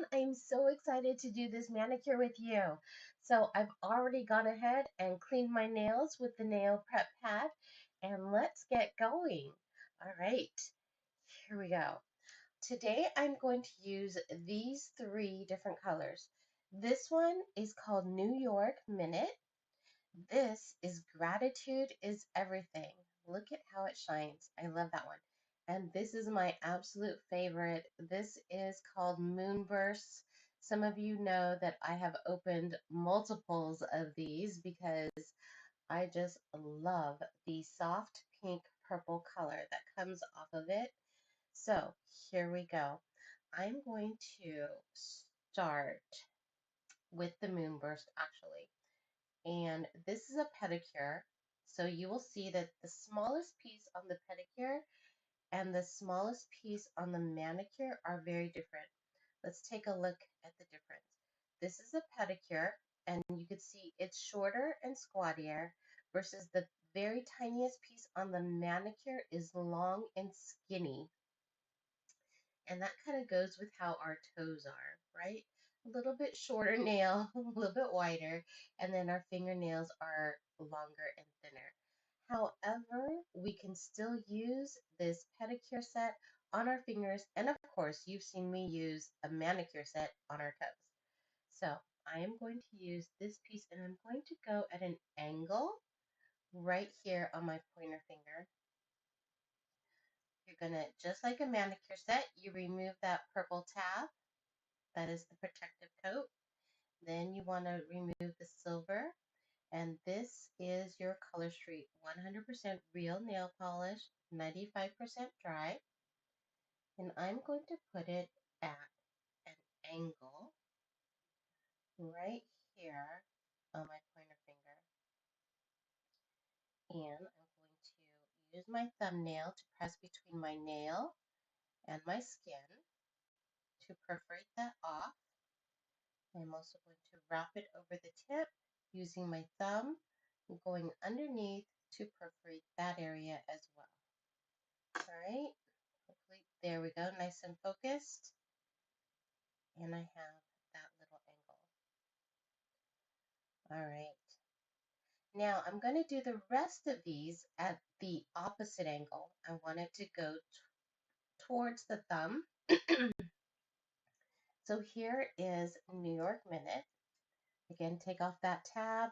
everyone. I'm so excited to do this manicure with you. So I've already gone ahead and cleaned my nails with the nail prep pad, and let's get going. All right, here we go. Today I'm going to use these three different colors. This one is called New York Minute. This is Gratitude is Everything. Look at how it shines. I love that one. And this is my absolute favorite. This is called Moonburst. Some of you know that I have opened multiples of these because I just love the soft pink purple color that comes off of it. So here we go. I'm going to start with the Moonburst actually. And this is a pedicure. So you will see that the smallest piece on the pedicure and the smallest piece on the manicure are very different. Let's take a look at the difference. This is a pedicure, and you can see it's shorter and squattier versus the very tiniest piece on the manicure is long and skinny. And that kind of goes with how our toes are, right? A little bit shorter nail, a little bit wider, and then our fingernails are longer and thinner. However, we can still use this pedicure set on our fingers, and of course, you've seen me use a manicure set on our toes. So I am going to use this piece, and I'm going to go at an angle right here on my pointer finger. You're gonna, just like a manicure set, you remove that purple tab. That is the protective coat. Then you want to remove the silver. And this is your Color Street 100% real nail polish, 95% dry. And I'm going to put it at an angle right here on my pointer finger. And I'm going to use my thumbnail to press between my nail and my skin to perforate that off. I'm also going to wrap it over the tip using my thumb and going underneath to perforate that area as well. All right, hopefully, there we go, nice and focused. And I have that little angle. All right, now I'm going to do the rest of these at the opposite angle. I want it to go towards the thumb. So here is New York Minute. Again, take off that tab.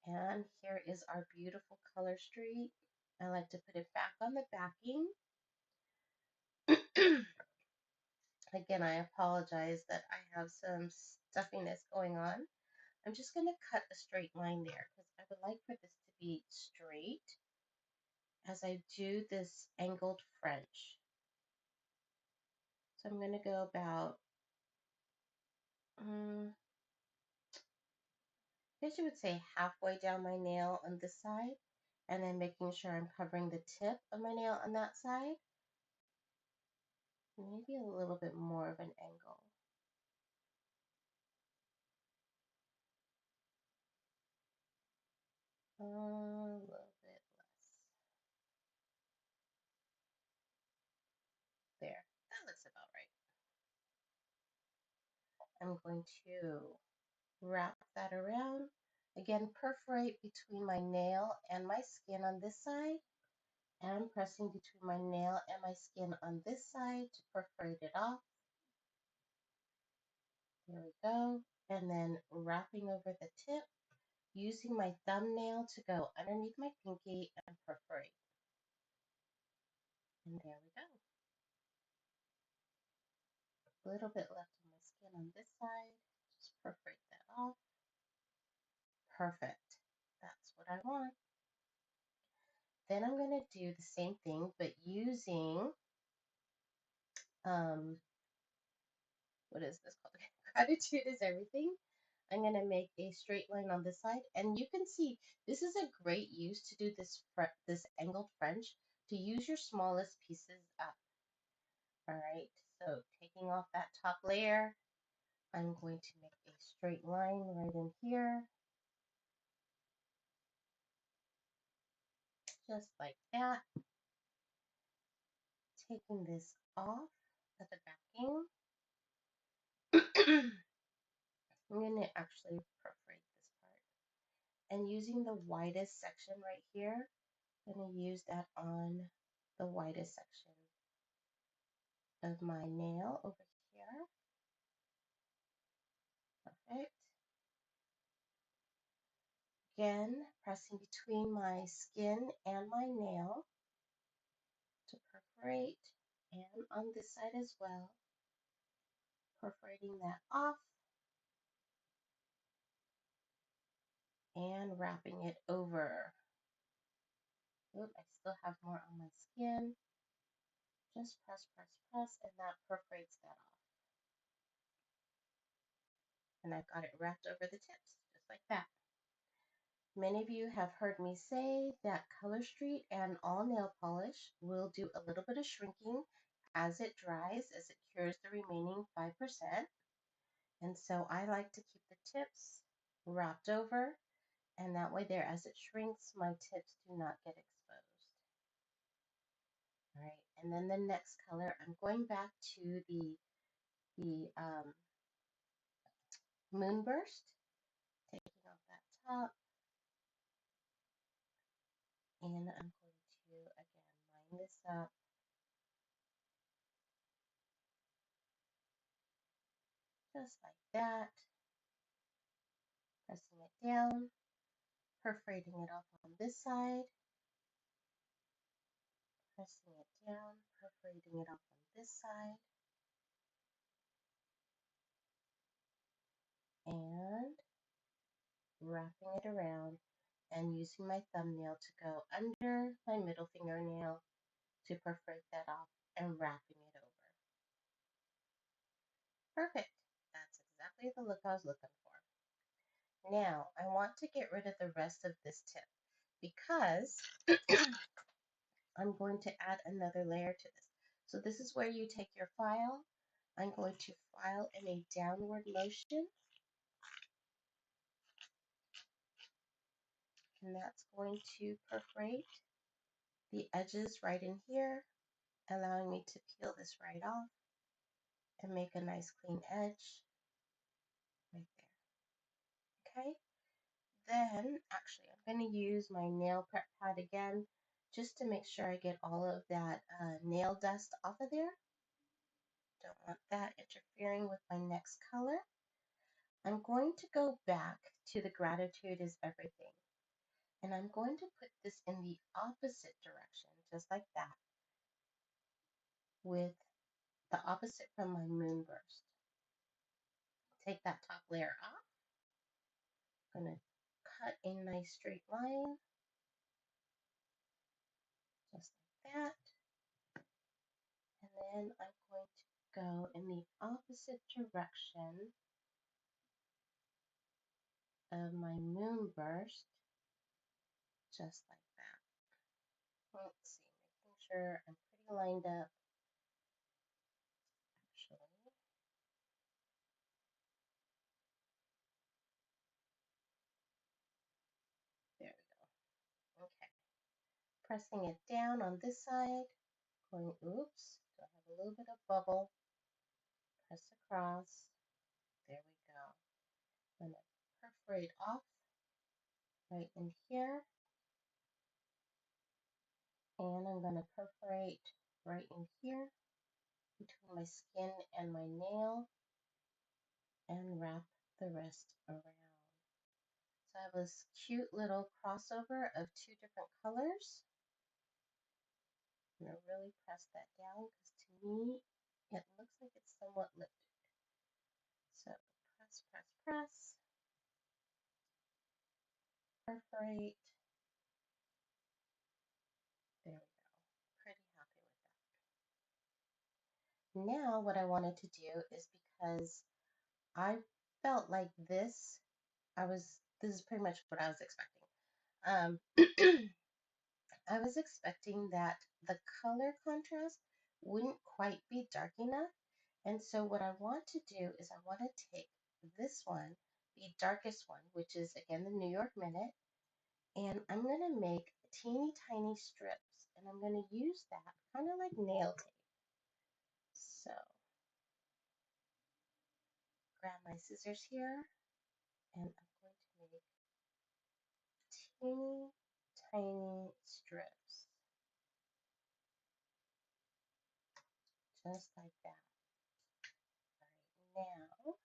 And here is our beautiful Color Street. I like to put it back on the backing. Again, I apologize that I have some stuffiness going on. I'm just going to cut a straight line there because I would like for this to be straight as I do this angled French. So I'm going to go about, I guess you would say halfway down my nail on this side, and then making sure I'm covering the tip of my nail on that side. Maybe a little bit more of an angle. A little bit less. There, that looks about right. I'm going to wrap that around. Again, perforate between my nail and my skin on this side, and pressing between my nail and my skin on this side to perforate it off. There we go. And then wrapping over the tip, using my thumbnail to go underneath my pinky and perforate. And there we go. A little bit left on my skin on this side. Just perforate that off. Perfect. That's what I want. Then I'm going to do the same thing, but using, what is this called? Gratitude is Everything. I'm going to make a straight line on this side. And you can see this is a great use to do this angled French, to use your smallest pieces up. All right, so taking off that top layer, I'm going to make a straight line right in here, just like that. Taking this off at the backing, actually perforate this part. And using the widest section right here, I'm going to use that on the widest section of my nail over here. Perfect. Again, pressing between my skin and my nail to perforate, and on this side as well, perforating that off and wrapping it over. Oop, I still have more on my skin. Just press, press, press, and that perforates that off. And I've got it wrapped over the tips, just like that. Many of you have heard me say that Color Street and all nail polish will do a little bit of shrinking as it dries, as it cures the remaining 5%. And so I like to keep the tips wrapped over, and that way there, as it shrinks, my tips do not get exposed. All right, and then the next color, I'm going back to the Moonburst, taking off that top, and I'm going to, again, line this up just like that, pressing it down, perforating it off on this side, pressing it down, perforating it off on this side, and wrapping it around and using my thumbnail to go under my middle fingernail to perforate that off and wrapping it over. Perfect. That's exactly the look I was looking for. Now, I want to get rid of the rest of this tip because I'm going to add another layer to this. So this is where you take your file. I'm going to file in a downward motion, and that's going to perforate the edges right in here, allowing me to peel this right off and make a nice clean edge right there. Okay, then actually I'm going to use my nail prep pad again just to make sure I get all of that nail dust off of there. Don't want that interfering with my next color. I'm going to go back to the Gratitude is Everything, and I'm going to put this in the opposite direction, just like that, with the opposite from my Moonburst. Take that top layer off. I'm going to cut a nice straight line, just like that. And then I'm going to go in the opposite direction of my Moonburst, just like that. Let's see, making sure I'm pretty lined up. Actually, there we go. Okay. Pressing it down on this side, going, oops, do I have a little bit of bubble? Press across. There we go. I'm going to perforate off right in here, and I'm going to perforate right in here between my skin and my nail and wrap the rest around. So I have this cute little crossover of two different colors. I'm going to really press that down because to me it looks like it's somewhat lifted. So press, press, press, perforate. There we go. Pretty happy with that. Now what I wanted to do is, because I felt like this is pretty much what I was expecting. I was expecting that the color contrast wouldn't quite be dark enough. And so what I want to do is I want to take this one, the darkest one, which is again the New York Minute, and I'm going to make teeny tiny strips, and I'm going to use that kind of like nail tape. So grab my scissors here, And I'm going to make teeny tiny strips, just like that. All right, now,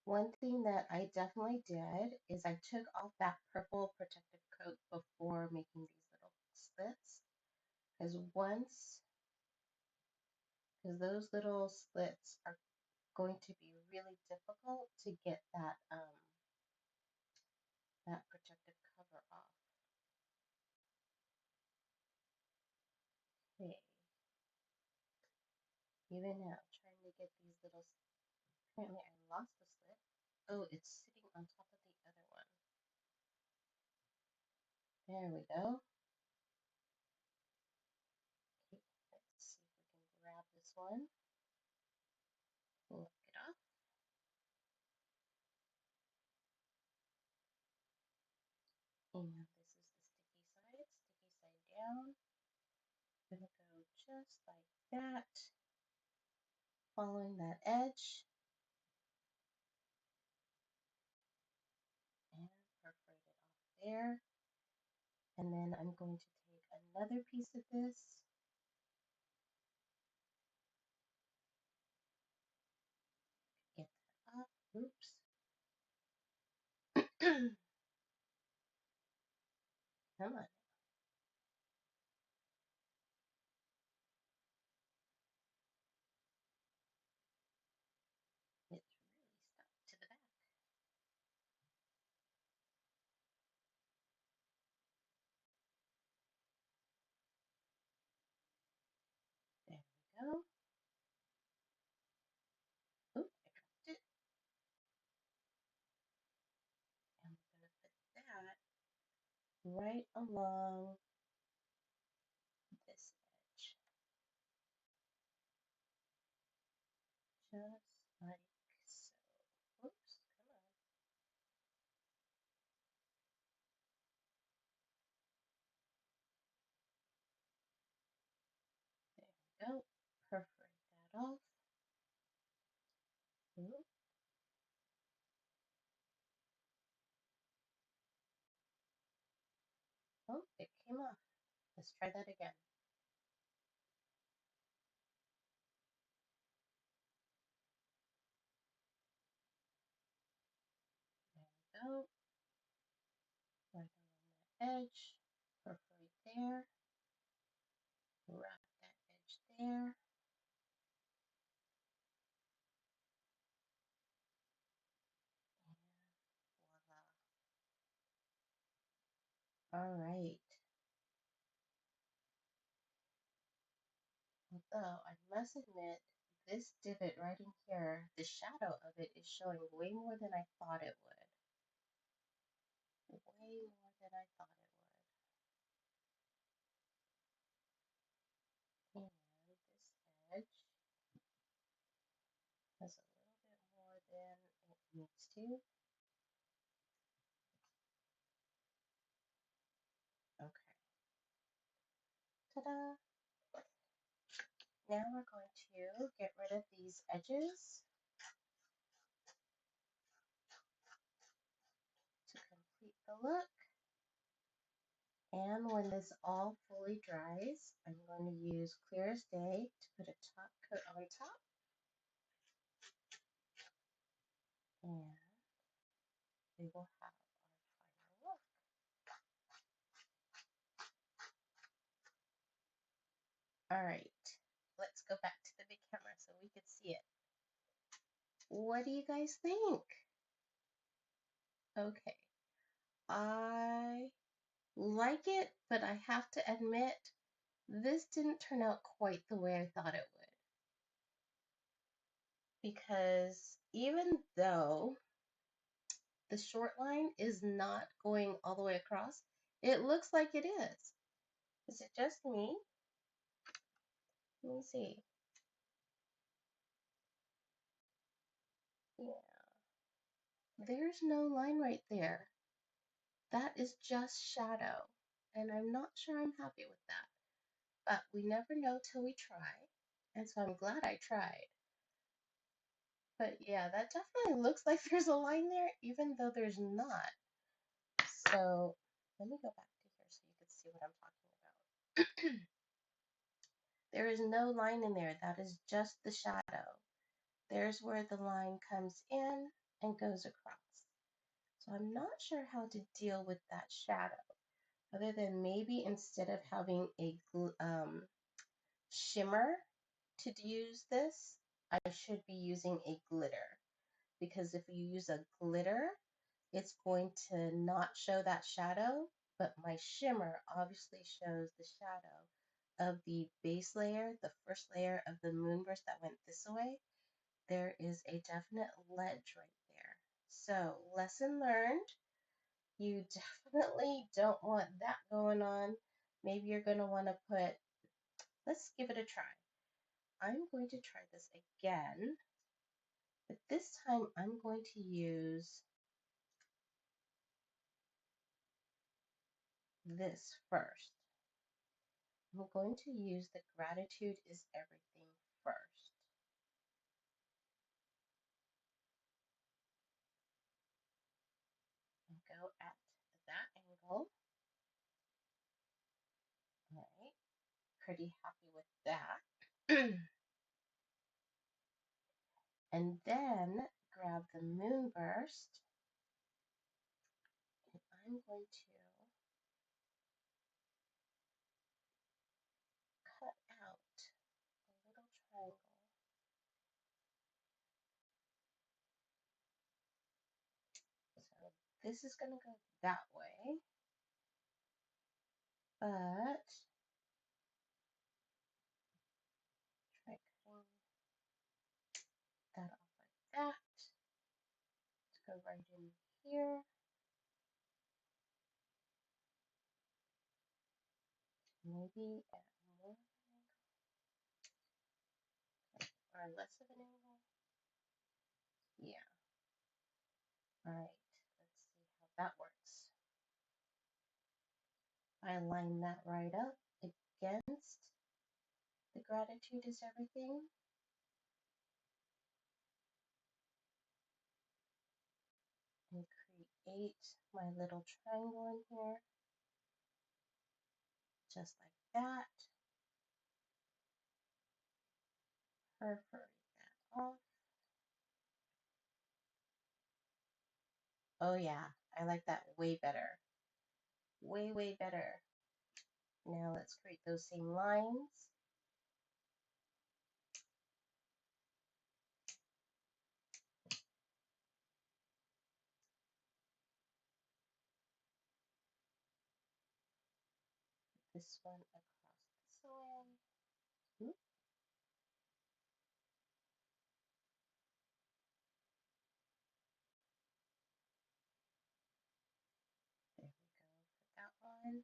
one thing that I definitely did is I took off that purple protective coat before making these little slits, because those little slits are going to be really difficult to get that protective cover off. Okay, even now, trying to get these little, apparently I lost the slit. Oh, it's sitting on top of the other one. There we go. Okay, let's see if we can grab this one, lift it off, and this is the sticky side down. Gonna go just like that, following that edge, and perforate it off there. And then I'm going to take another piece of this, get that off. Oops. Come on. It's really stuck to the back. There we go. Oop, I dropped it. And we're going to put that right along this edge, just like so. Oops, come on. There we go. Perforate that off. Oop. Oh, it came off. Let's try that again. There we go. Right along that edge. Perforate there. Wrap that edge there. And voila. All right. Although I must admit, this divot right in here, the shadow of it is showing way more than I thought it would. Way more than I thought it would. And this edge has a little bit more than it needs to. Okay. Ta-da! Now we're going to get rid of these edges to complete the look. And when this all fully dries, I'm going to use Clear as Day to put a top coat on top. And we will have our final look. All right, let's go back to the big camera so we could see it. What do you guys think? Okay, I like it, but I have to admit, this didn't turn out quite the way I thought it would. Because even though the short line is not going all the way across, it looks like it is. Is it just me? Let me see. Yeah, there's no line right there. That is just shadow, and I'm not sure I'm happy with that. But we never know till we try, and so I'm glad I tried. But yeah, that definitely looks like there's a line there, even though there's not. So let me go back to here so you can see what I'm talking about. There is no line in there. That is just the shadow. There's where the line comes in and goes across. So I'm not sure how to deal with that shadow, other than maybe instead of having a shimmer to use this, I should be using a glitter. Because if you use a glitter, it's going to not show that shadow, but my shimmer obviously shows the shadow of the base layer, the first layer of the moonburst that went this way. There is a definite ledge right there. So, lesson learned. You definitely don't want that going on. Maybe you're going to want to put, let's give it a try. I'm going to try this again, but this time I'm going to use this first. I'm going to use the gratitude is everything first. And go at that angle. All right, pretty happy with that. And then grab the moonburst, and I'm going to cut out a little triangle. So this is going to go that way, but try cutting that off like that. Let's go right in here. Maybe at more of an angle or less of an angle. Yeah. All right. Let's see how that works. I line that right up against the gratitude is everything. And create my little triangle in here, just like that. Perforate that off. Oh yeah, I like that way better. Way, way better. Now let's create those same lines. This one across this way. Oop, there we go for that one.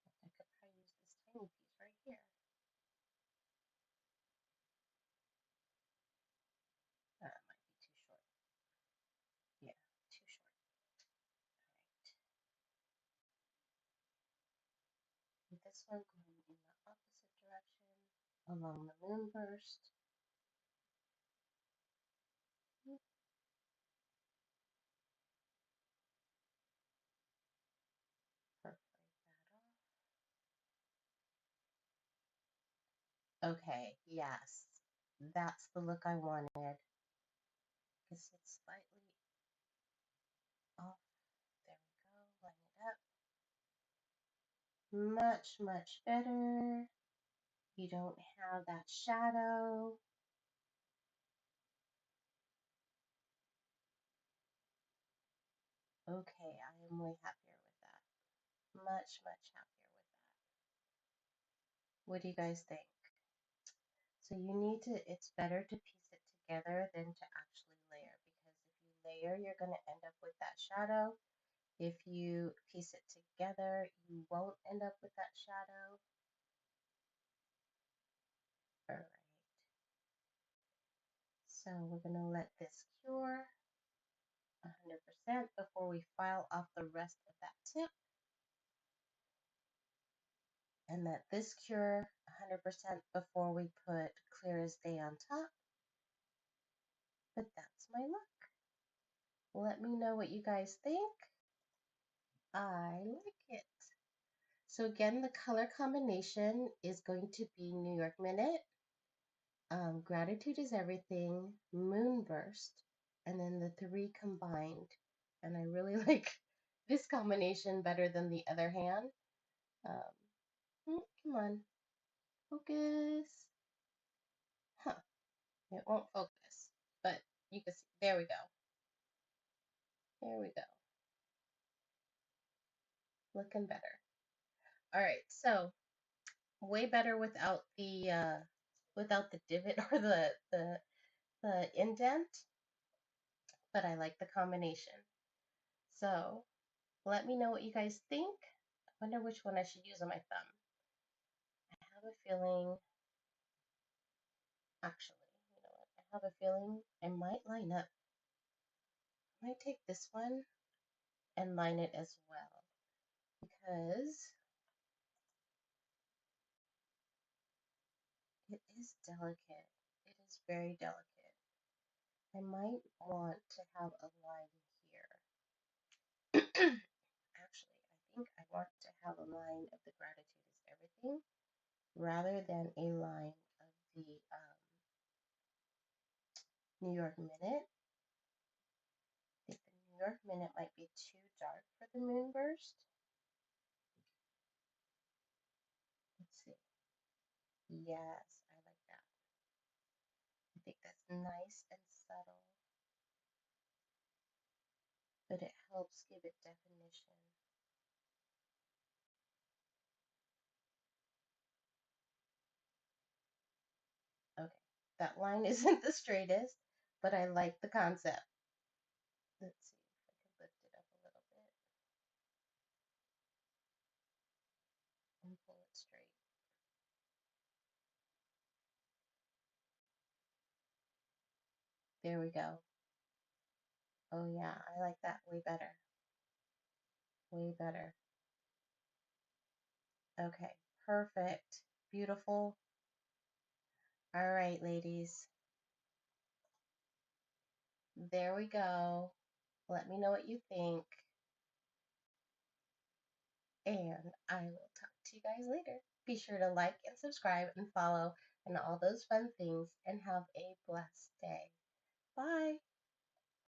I could probably use this tiny piece right here. That might be too short. Yeah, too short. All right. This one going in the opposite direction along the moonburst. Perforate that off. Okay, yes, that's the look I wanted. Because it's slightly off. There we go, line it up. Much, much better. You don't have that shadow. Okay, I am way happier with that. Much, much happier with that. What do you guys think? So you need to, it's better to piece it together than to actually layer, because if you layer, you're going to end up with that shadow. If you piece it together, you won't end up with that shadow. All right. So we're going to let this cure 100% before we file off the rest of that tip. And let this cure 100% before we put Clear as Day on top, but that's my look. Let me know what you guys think. I like it. So again, the color combination is going to be New York Minute, Gratitude is Everything, Moonburst, and then the three combined. And I really like this combination better than the other hand. Come on, focus. Huh, it won't focus, but you can see, there we go. There we go. Looking better. All right, so way better without the divot or the indent, but I like the combination. So let me know what you guys think. I wonder which one I should use on my thumb. I have a feeling, actually, you know what? I have a feeling I might line up. I might take this one and line it as well because it is delicate. It is very delicate. I might want to have a line here. Actually, I think I want to have a line of the Gratitude is Everything rather than a line of the New York Minute. I think the New York Minute might be too dark for the Moonburst. Let's see. Yes, I like that. I think that's nice and subtle, but it helps give it definition. Okay, that line isn't the straightest, but I like the concept. Let's see if I can lift it up a little bit and pull it straight. There we go. Oh yeah, I like that way better. Way better. Okay, perfect. Beautiful. All right, ladies. There we go. Let me know what you think. And I will talk to you guys later. Be sure to like and subscribe and follow and all those fun things and have a blessed day. Bye.